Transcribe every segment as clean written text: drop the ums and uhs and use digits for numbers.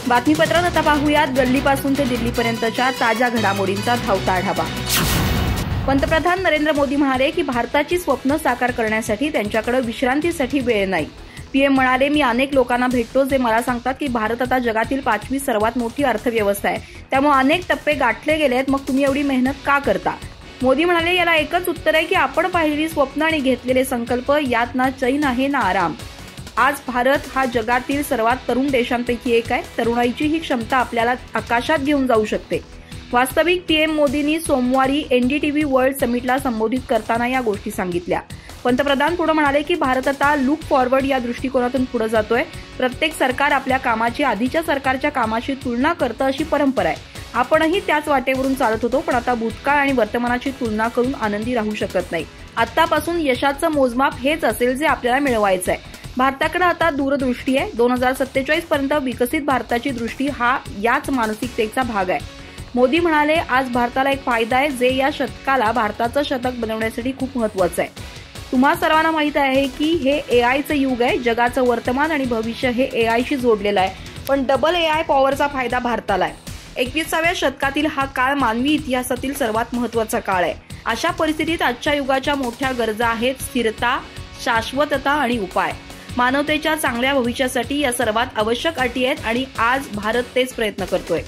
बातमीपत्रात आता पाहूयात गल्लीपासून ते दिल्लीपर्यंतच्या ताज्या घडामोडींचा धावता आढावा। पंतप्रधान नरेंद्र मोदी म्हणाले की भारताची स्वप्न साकार करण्यासाठी त्यांच्याकडे विश्रांतीसाठी वेळ नाही। पीएम म्हणाले, मी अनेक लोकांना भेटतो जे मला सांगतात की भारत आता जगातील 5वी सर्वात मोठी अर्थव्यवस्था आहे, त्यामुळे अनेक टप्पे गाठले गेले आहेत, मग तुम्ही एवढी मेहनत का करता। मोदी म्हणाले, याला एकच उत्तर आहे की आपण पाहिलेली स्वप्न आणि घेतलेले संकल्प यात ना चैन आहे ना आराम। आज भारत हा जगातील सर्वात तरुण देशांपैकी एक आहे। तरुणाईची ही क्षमता आपल्याला आकाशात घेऊन जाऊ शकते। वास्तविक पीएम मोदींनी सोमवारी एनडीटीव्ही वर्ल्ड समिटला संबोधित करताना या गोष्टी सांगितल्या। पंतप्रधान पुढे म्हणाले की भारत आता लुक फॉरवर्ड या दृष्टिकोनातून पुढे जातोय। प्रत्येक सरकार आपल्या कामाची आधीच्या सरकारच्या कामाशी तुलना करतं अशी परंपरा आहे। आपणही त्याच वाटेवरून चालत होतो, पण आता भूतकाळ आणि वर्तमानाची तुलना करून आनंदी राहू शकत नाही। आतापासून यशाचं मोजमाप हेच असेल जे आपल्याला मिळवायचं आहे। भारताकडे आता दूरदृष्टी आहे। 2047 पर्यंत विकसित भारताची दृष्टी हा याच मानसिकतेचा भाग आहे। मोदी म्हणाले, आज भारताला एक फायदा आहे जे या शतकाला भारताचं शतक बनवण्यासाठी खूप महत्त्वाचं आहे। तुम्हा सर्वांना माहित आहे की हे एआयचं युग आहे। जगाचं वर्तमान आणि भविष्य हे एआयशी जोडलेलं आहे, पण डबल एआय पॉवरचा फायदा भारताला आहे। 21व्या शतकातील हा काळ मानवी इतिहासातील सर्वात महत्त्वाचा काळ आहे। अशा परिस्थितीत आजच्या युगाच्या मोठ्या गरजा आहेत स्थिरता, शाश्वतता आणि उपाय। मानवतेच्या चांगल्या भविष्यासाठी या सर्वात आवश्यक अटी आहेत आणि आज भारत तेच प्रयत्न करतोय।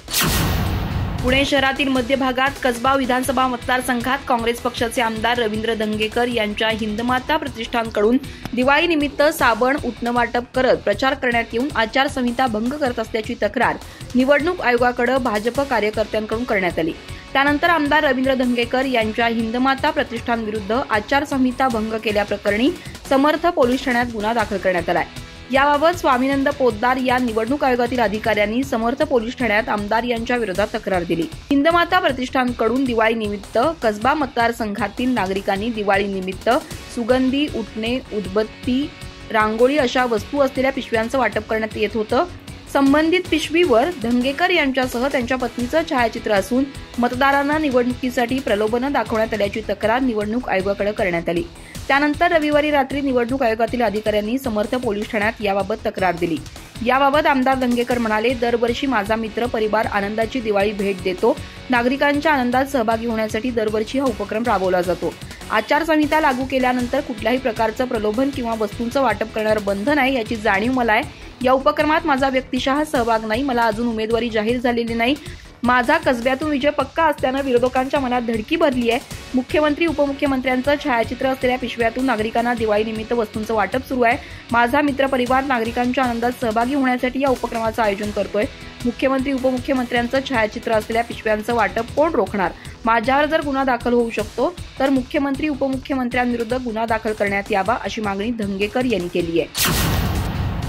पुणे शहरातील मध्य भागात कसबा विधानसभा मतदारसंघात काँग्रेस पक्षाचे आमदार रवींद्र धंगेकर यांच्या हिंदमाता प्रतिष्ठानकडून दिवाळीनिमित्त साबण उटणं वाटप करत प्रचार करण्यात येऊन आचारसंहिता भंग करत असल्याची तक्रार निवडणूक आयोगाकडे भाजप कार्यकर्त्यांकडून करण्यात आली। त्यानंतर आमदार रवींद्र धंगेकर यांच्या हिंदमाता प्रतिष्ठानविरुद्ध आचारसंहिता भंग केल्याप्रकरणी समर्थ पोलीस ठाण्यात गुन्हा दाखल करण्यात आलाय। याबाबत स्वामीनंद पोद्दार या निवडणूक आयोगातील अधिकाऱ्यांनी समर्थ पोलीस ठाण्यात आमदार यांच्या विरोधात तक्रार दिली। हिंदमाता प्रतिष्ठानकडून दिवाळीनिमित्त कसबा मतदारसंघातील नागरिकांनी दिवाळीनिमित्त सुगंधी, उटणे, उदबत्ती, रांगोळी अशा वस्तू असलेल्या पिशव्यांचं वाटप करण्यात येत होतं। संबंधित पिशवीवर धंगेकर यांच्यासह त्यांच्या पत्नीचं छायाचित्र असून मतदारांना निवडणुकीसाठी प्रलोभनं दाखवण्यात आल्याची तक्रार निवडणूक आयोगाकडे करण्यात आली। त्यानंतर रविवारी रात्री निवडणूक आयोगातील अधिकाऱ्यांनी समर्थ पोलीस ठाण्यात याबाबत तक्रार दिली। याबाबत आमदार धंगेकर म्हणाले, दरवर्षी माझा मित्र परिवार आनंदाची दिवाळी भेट देतो। नागरिकांच्या आनंदात सहभागी होण्यासाठी दरवर्षी हा उपक्रम राबवला जातो। आचारसंहिता लागू केल्यानंतर कुठल्याही प्रकारचं प्रलोभन किंवा वस्तूंचं वाटप करण्यावर बंधन आहे याची जाणीव मला आहे। या उपक्रमात माझा व्यक्तिशः सहभाग नाही। मला अजून उमेदवारी जाहीर झालेली नाही। माझा कसब्यातून विजय पक्का असल्यानं विरोधकांच्या मनात धडकी भरली आहे। मुख्यमंत्री उपमुख्यमंत्र्यांचं छायाचित्र असलेल्या पिशव्यातून नागरिकांना दिवाळीनिमित्त वस्तूंचं वाटप सुरू आहे। माझा मित्रपरिवार नागरिकांच्या आनंदात सहभागी होण्यासाठी या उपक्रमाचं आयोजन करतोय। मुख्यमंत्री उपमुख्यमंत्र्यांचं छायाचित्र असलेल्या पिशव्यांचं वाटप कोण रोखणार? माझ्यावर जर गुन्हा दाखल होऊ शकतो तर मुख्यमंत्री उपमुख्यमंत्र्यांविरुद्ध गुन्हा दाखल करण्यात यावा अशी मागणी धंगेकर यांनी केली आहे।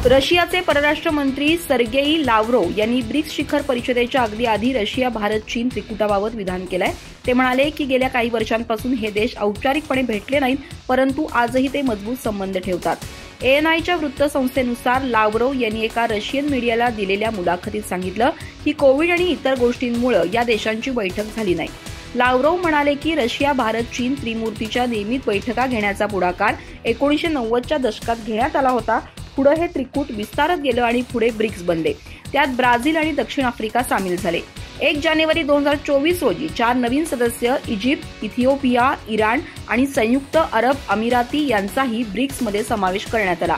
रशियाचे परराष्ट्र मंत्री सर्गेई लाव्हरोव्ह यांनी ब्रिक्स शिखर परिषदेच्या अगदी आधी रशिया, भारत, चीन त्रिकुटाबाबत विधान केलंय। ते म्हणाले की गेल्या काही वर्षांपासून हे देश औपचारिकपणे भेटले नाहीत, परंतु आजही ते मजबूत संबंध ठेवतात। एएनआयच्या वृत्तसंस्थेनुसार लाव्हरोव्ह यांनी एका रशियन मीडियाला दिलेल्या मुलाखतीत सांगितलं की कोविड आणि इतर गोष्टींमुळे या देशांची बैठक झाली नाही। लाव्हरोव्ह म्हणाले की रशिया, भारत, चीन त्रिमूर्तीच्या नियमित बैठका घेण्याचा पुढाकार 1990च्या दशकात घेण्यात आला होता। पुढे हे त्रिकूट विस्तारत गेलं आणि पुढे ब्रिक्स बनले। त्यात ब्राझील आणि दक्षिण आफ्रिका सामील झाले। 1 जानेवारी 2024 रोजी 4 नवीन सदस्य इजिप्त, इथिओपिया, इराण आणि संयुक्त अरब अमिराती यांचाही ब्रिक्समध्ये समावेश करण्यात आला।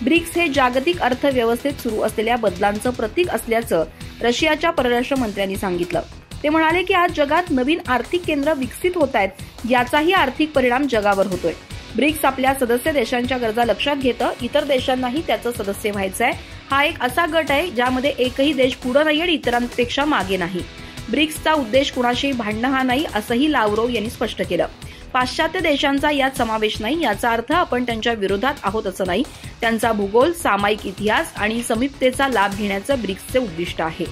ब्रिक्स हे जागतिक अर्थव्यवस्थेत सुरू असलेल्या बदलांचं प्रतीक असल्याचं रशियाच्या परराष्ट्र मंत्र्यांनी सांगितलं। ते म्हणाले की आज जगात नवीन आर्थिक केंद्र विकसित होत आहेत, याचाही आर्थिक परिणाम जगावर होतोय। ब्रिक्स आपल्या सदस्य देशांच्या गरजा लक्षात घेतं, इतर देशांनाही त्याचं सदस्य व्हायचं आहे। हा एक असा गट आहे ज्यामध्ये एकही देश पुढे नाही आणि इतरांपेक्षा मागे नाही। ब्रिक्सचा उद्देश कुणाशी भांडणं हा नाही असंही लाव्हरोव्ह यांनी स्पष्ट केलं। पाश्चात्य देशांचा यात समावेश नाही, याचा अर्थ आपण त्यांच्या विरोधात आहोत असं नाही। त्यांचा भूगोल, सामायिक इतिहास आणि समीपतेचा लाभ घेण्याचं ब्रिक्सचे उद्दिष्ट आहे।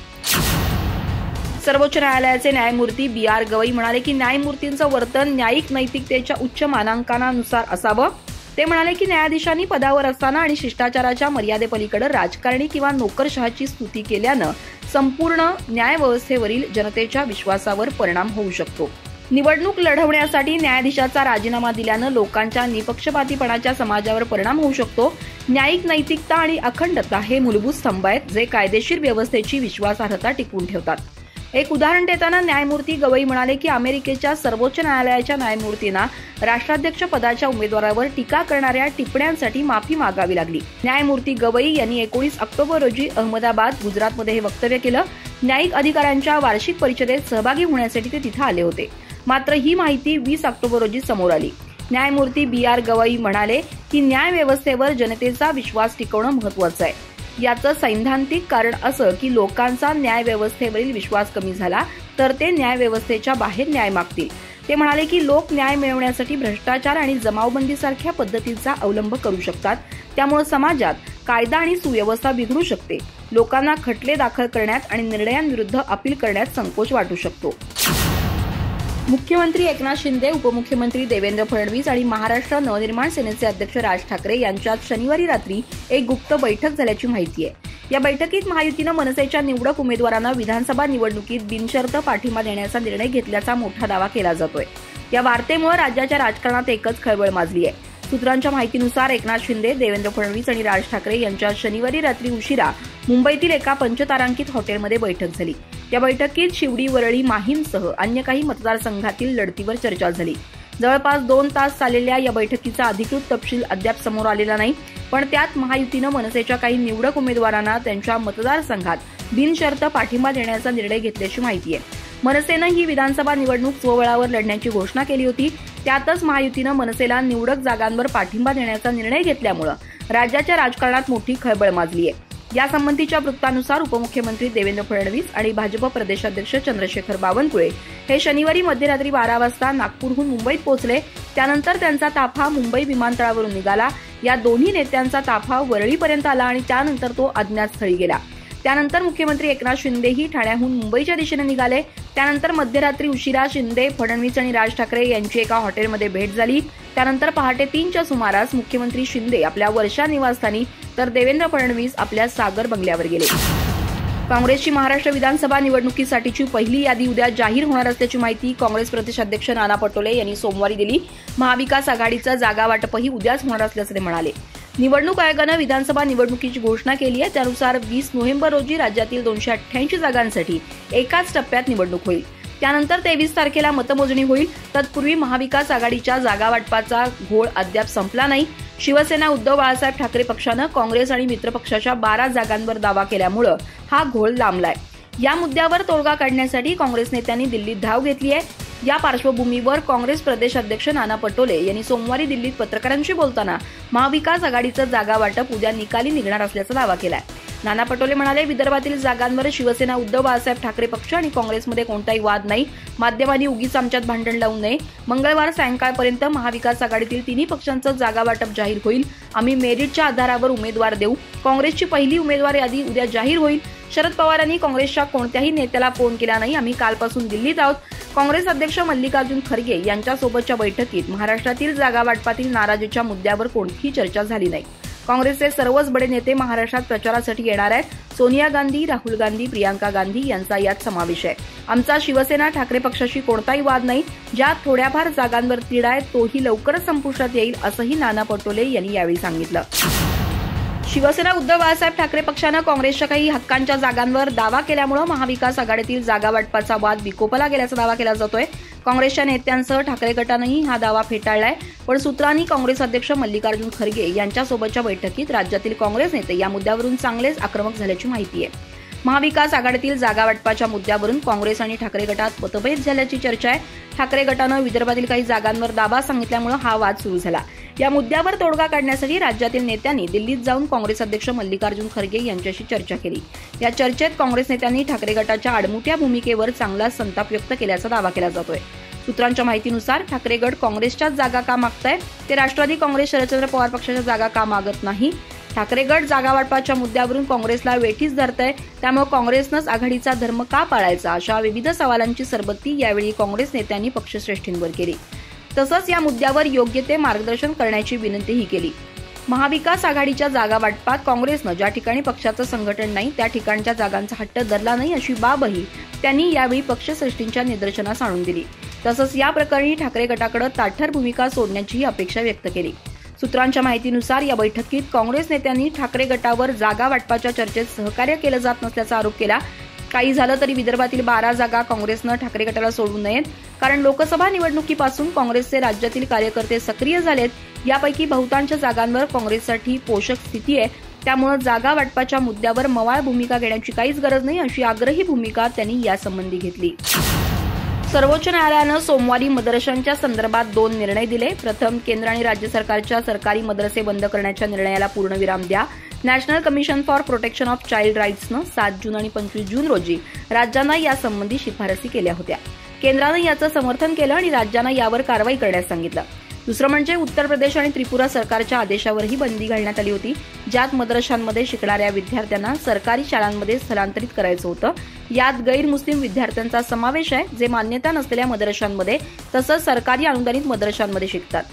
सर्वोच्च न्यायालयाचे न्यायमूर्ती बी.आर. गवई म्हणाले की न्यायमूर्तींचं वर्तन न्यायिक नैतिकतेच्या उच्च मानांकनानुसार असावं। ते म्हणाले की न्यायाधीशांनी पदावर असताना आणि शिष्टाचाराच्या मर्यादेपलीकडे राजकारणी किंवा नोकरशहाची स्तुती केल्यानं संपूर्ण न्यायव्यवस्थेवरील जनतेच्या विश्वासावर परिणाम होऊ शकतो। निवडणूक लढवण्यासाठी न्यायाधीशाचा राजीनामा दिल्यानं लोकांच्या निपक्षपातीपणाच्या समाजावर परिणाम होऊ शकतो. न्यायिक नैतिकता आणि अखंडता हे मूलभूत स्तंभ आहेत, जे कायदेशीर व्यवस्थेची विश्वासार्हता टिकवून ठेवतात. एक उदाहरण देताना न्यायमूर्ती गवई म्हणाले की अमेरिकेच्या सर्वोच्च न्यायालयाच्या न्यायमूर्तींना राष्ट्राध्यक्ष पदाच्या उमेदवारावर टीका करणाऱ्या टिप्पण्यांसाठी माफी मागावी लागली. न्यायमूर्ती गवई यांनी 19 ऑक्टोबर रोजी अहमदाबाद, गुजरातमध्ये हे वक्तव्य केलं. न्यायिक अधिकाऱ्यांच्या वार्षिक परिषदेत सहभागी होण्यासाठी ते तिथे आले होते. मात्र ही माहिती 20 ऑक्टोबर रोजी समोर आली. न्यायमूर्ती BR गवई म्हणाले की न्याय व्यवस्थेवर जनतेचा विश्वास टिकवणं महत्त्वाचं आहे. याचं सैद्धांतिक कारण असं की लोकांचा न्याय व्यवस्थेवरील विश्वास कमी झाला तर ते न्याय व्यवस्थेच्या बाहेर न्याय मागतील. ते म्हणाले की लोक न्याय मिळवण्यासाठी भ्रष्टाचार आणि जमावबंदीसारख्या पद्धतींचा अवलंब करू शकतात. त्यामुळे समाजात कायदा आणि सुव्यवस्था बिघडू शकते. लोकांना खटले दाखल करण्यात आणि निर्णयांविरुद्ध अपील करण्यात संकोच वाटू शकतो. मुख्यमंत्री एकनाथ शिंदे, उपमुख्यमंत्री देवेंद्र फडणवीस आणि महाराष्ट्र नवनिर्माण सेनेचे अध्यक्ष राज ठाकरे यांच्यात शनिवारी रात्री एक गुप्त बैठक झाल्याची माहिती आहे. या बैठकीत महायुतीनं मनसेच्या निवडक उमेदवारांना विधानसभा निवडणुकीत बिनशर्त पाठिंबा देण्याचा निर्णय घेतल्याचा मोठा दावा केला जातोय. या वार्तेमुळे राज्याच्या राजकारणात एकच खळबळ माजली आहे. सूत्रांच्या माहितीनुसार एकनाथ शिंदे, देवेंद्र फडणवीस आणि राज ठाकरे यांच्यात शनिवारी रात्री उशिरा मुंबईतील एका पंचतारांकित हॉटेलमध्ये बैठक झाली. या बैठकीत शिवडी, वरळी, माहीमसह अन्य काही मतदारसंघातील लढतीवर चर्चा झाली. जवळपास 2 तास चाललेल्या या बैठकीचा अधिकृत तपशील अद्याप समोर आलेला नाही. पण त्यात महायुतीनं मनसेच्या काही निवडक उमेदवारांना त्यांच्या मतदारसंघात बिनशर्त पाठिंबा देण्याचा निर्णय घेतल्याची माहिती आहे. मनसेनं ही विधानसभा निवडणूक स्वबळावर लढण्याची घोषणा केली होती. त्यातच महायुतीनं मनसेला निवडक जागांवर पाठिंबा देण्याचा निर्णय घेतल्यामुळे राज्याच्या राजकारणात मोठी खळबळ माजली आहे. यासंबंधीच्या वृत्तानुसार उपमुख्यमंत्री देवेंद्र फडणवीस आणि भाजप प्रदेशाध्यक्ष चंद्रशेखर बावनकुळे हे शनिवारी मध्यरात्री 12 वाजता नागपूरहून मुंबईत पोहोचले. त्यानंतर त्यांचा ताफा मुंबई विमानतळावरून निघाला. या दोन्ही नेत्यांचा ताफा वरळीपर्यंत आला आणि त्यानंतर तो अज्ञात स्थळी गेला. त्यानंतर मुख्यमंत्री एकनाथ शिंदेही ठाण्याहून मुंबईच्या दिशेने निघाले. त्यानंतर मध्यरात्री उशिरा शिंदे, फडणवीस आणि राज ठाकरे यांची एका हॉटेलमध्ये भेट झाली. त्यानंतर पहाटे 3च्या सुमारास मुख्यमंत्री शिंदे आपल्या वर्षा निवासस्थानी तर देवेंद्र फडणवीस आपल्या सागर बंगल्यावर गेले. काँग्रेसची महाराष्ट्र विधानसभा निवडणुकीसाठीची पहिली यादी उद्या जाहीर होणार असल्याची माहिती काँग्रेस प्रदेशाध्यक्ष नाना पटोले यांनी सोमवारी दिली. महाविकास आघाडीचं जागा वाटपही उद्याच होणार असल्याचं ते म्हणाले. निवडणूक आयोगानं विधानसभा निवडणुकीची घोषणा केली आहे. त्यानुसार 20 नोव्हेंबर रोजी राज्यातील 288 जागांसाठी एकाच टप्प्यात निवडणूक होईल. त्यानंतर 23 तारखेला मतमोजणी होईल. तत्पूर्वी महाविकास आघाडीच्या जागा वाटपाचा घोळ अद्याप संपला नाही. शिवसेना, उद्धव बाळासाहेब ठाकरे पक्षानं काँग्रेस आणि मित्रपक्षाच्या 12 जागांवर दावा केल्यामुळे हा घोळ लांबलाय. या मुद्द्यावर तोडगा काढण्यासाठी काँग्रेस नेत्यांनी दिल्लीत धाव घेतली आहे. या पार्श्वभूमीवर काँग्रेस प्रदेशाध्यक्ष नाना पटोले यांनी सोमवारी दिल्लीत पत्रकारांशी बोलताना महाविकास आघाडीचं जागा वाटप उद्या निकाली निघणार असल्याचा दावा केलाय. नाना पटोले म्हणाले, विदर्भातील जागांवर शिवसेना, उद्धव बाळासाहेब ठाकरे पक्ष आणि काँग्रेसमध्ये कोणताही वाद नाही. माध्यमांनी उगीच आमच्यात भांडण लावू नये. मंगळवार सायंकाळपर्यंत महाविकास आघाडीतील तिन्ही पक्षांचं जागा वाटप जाहीर होईल. आम्ही मेरिटच्या आधारावर उमेदवार देऊ. काँग्रेसची पहिली उमेदवार यादी उद्या जाहीर होईल. शरद पवारांनी काँग्रेसच्या कोणत्याही नेत्याला फोन केला नाही. आम्ही कालपासून दिल्लीत आहोत. काँग्रेस अध्यक्ष मल्लिकार्जुन खरगे यांच्यासोबतच्या बैठकीत महाराष्ट्रातील जागा वाटपातील नाराजीच्या मुद्द्यावर कोणतीही चर्चा झाली नाही. काँग्रेसचे सर्वच बडे नेते महाराष्ट्रात प्रचारासाठी येणार आहेत. सोनिया गांधी, राहुल गांधी, प्रियांका गांधी यांचा यात समावेश आहे. आमचा शिवसेना ठाकरे पक्षाशी कोणताही वाद नाही. ज्या थोड्याफार जागांवर तिढा आहे तोही लवकरच संपुष्टात येईल, असंही नाना पटोले यांनी यावेळी सांगितलं. शिवसेना, उद्धव बाळासाहेब ठाकरे पक्षानं काँग्रेसच्या काही हक्कांच्या जागांवर दावा केल्यामुळे महाविकास आघाडीतील जागा वाटपाचा वाद विकोपाला गेल्याचा दावा केला जातोय. काँग्रेसच्या नेत्यांसह ठाकरे गटानंही हा दावा फेटाळलाय. पण सूत्रांनी काँग्रेस अध्यक्ष मल्लिकार्जुन खरगे यांच्यासोबतच्या बैठकीत राज्यातील काँग्रेस नेते या मुद्द्यावरून चांगलेच आक्रमक झाल्याची माहिती आहे. महाविकास आघाडीतील जागा वाटपाच्या मुद्द्यावरून काँग्रेस आणि ठाकरे गटात मतभेद झाल्याची चर्चा आहे. ठाकरे गटानं विदर्भातील काही जागांवर दावा सांगितल्यामुळे हा वाद सुरू झाला. या मुद्द्यावर तोडगा काढण्यासाठी राज्यातील नेत्यांनी दिल्लीत जाऊन काँग्रेस अध्यक्ष मल्लिकार्जुन खरगे यांच्याशी चर्चा केली. या चर्चेत काँग्रेस नेत्यांनी ठाकरे गटाच्या आडमुठ्या भूमिकेवर चांगला संताप व्यक्त केल्याचा दावा केला जातोय. सूत्रांच्या माहितीनुसार ठाकरे गट काँग्रेसच्याच जागा का मागताय, ते राष्ट्रवादी काँग्रेस शरदचंद्र पवार पक्षाच्या जागा का मागत नाही. ठाकरे गट जागा वाटपाच्या मुद्द्यावरून काँग्रेसला वेठीस धरतंय. त्यामुळे काँग्रेसनंच आघाडीचा धर्म का पाळायचा, अशा विविध सवालांची सरबत्ती यावेळी काँग्रेस नेत्यांनी पक्षश्रेष्ठींवर केली. तसंच या मुद्द्यावर योग्य ते मार्गदर्शन करण्याची विनंतीही केली. महाविकास आघाडीच्या जागा वाटपात काँग्रेसनं ज्या ठिकाणी पक्षाचं संघटन नाही त्या ठिकाणच्या जागांचा हट्ट धरला नाही, अशी बाबही त्यांनी यावेळी पक्षश्रेष्ठींच्या निदर्शनास आणून दिली. तसंच या प्रकरणी ठाकरे गटाकडे ताठर भूमिका सोडण्याचीही अपेक्षा व्यक्त केली. सूत्रांच्या माहितीनुसार या बैठकीत काँग्रेस नेत्यांनी ठाकरे गटावर जागा वाटपाच्या चर्चेत सहकार्य केलं जात नसल्याचा आरोप केला. काही झालं तरी विदर्भातील 12 जागा काँग्रेसनं ठाकरे गटाला सोडू नयेत, कारण लोकसभा निवडणुकीपासून काँग्रेसचे राज्यातील कार्यकर्ते सक्रिय झालेत. यापैकी बहुतांश जागांवर काँग्रेससाठी पोषक स्थिती आहे. त्यामुळे जागा वाटपाच्या मुद्द्यावर मवाळ भूमिका घेण्याची काहीच गरज नाही, अशी आग्रही भूमिका त्यांनी यासंबंधी घेतली. सर्वोच्च न्यायालयानं सोमवारी मदरशांच्या संदर्भात 2 निर्णय दिले. प्रथम, केंद्र आणि राज्य सरकारच्या सरकारी मदरसे बंद करण्याच्या निर्णयाला पूर्णविराम द्या. National commission for protection of child राईट्सनं 7 जून आणि 25 जून रोजी राज्यांना यासंबंधी शिफारसी केल्या होत्या. केंद्रानं याचं समर्थन केलं आणि राज्यांना यावर कारवाई करण्यास सांगितलं. दुसरं म्हणजे उत्तर प्रदेश आणि त्रिपुरा सरकारच्या आदेशावरही बंदी घालण्यात आली होती, ज्यात मदरशांमध्ये शिकणाऱ्या विद्यार्थ्यांना सरकारी शाळांमध्ये स्थलांतरित करायचं होतं. यात गैरमुस्लिम विद्यार्थ्यांचा समावेश आहे, जे मान्यता नसलेल्या मदरशांमध्ये तसंच सरकारी अनुदानित मदरशांमध्ये शिकतात.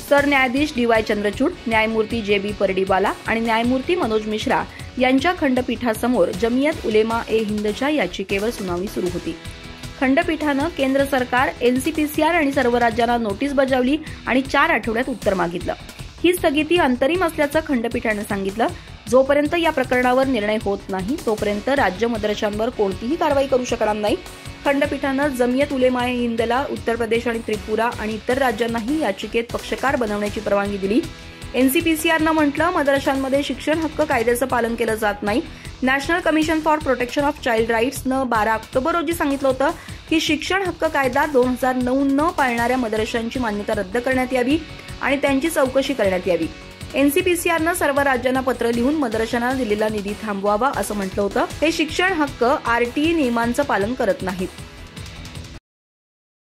सरन्यायाधीश DY चंद्रचूड, न्यायमूर्ती JB परडीवाला आणि न्यायमूर्ती मनोज मिश्रा यांच्या खंडपीठासमोर जमियत उलेमा ए हिंदच्या याचिकेवर सुनावणी सुरू होती. खंडपीठानं केंद्र सरकार, NCPCR आणि सर्व राज्यांना नोटीस बजावली आणि 4 आठवड्यात उत्तर मागितलं. ही स्थगिती अंतरिम असल्याचं खंडपीठानं सांगितलं. जोपर्यंत या प्रकरणावर निर्णय होत नाही तोपर्यंत राज्य मदरशांवर कोणतीही कारवाई करू शकणार नाही. खंडपीठानं जमियत उलेमा ए हिंदला उत्तर प्रदेश आणि त्रिपुरा आणि इतर राज्यांनाही याचिकेत पक्षकार बनवण्याची परवानगी दिली. NCPCRनं म्हटलं, मदरशांमध्ये शिक्षण हक्क कायद्याचं पालन केलं जात नाही. National commission for protection of child राईट्सनं 12 ऑक्टोबर रोजी सांगितलं होतं की शिक्षण हक्क कायदा 2009 न पाळणाऱ्या मदरशांची मान्यता रद्द करण्यात यावी आणि त्यांची चौकशी करण्यात यावी. NCPCRनं सर्व राज्यांना पत्र लिहून मदरशांना दिलेला निधी थांबवावा असं म्हटलं होतं. हे शिक्षण हक्क RTE नियमांचं पालन करत नाहीत.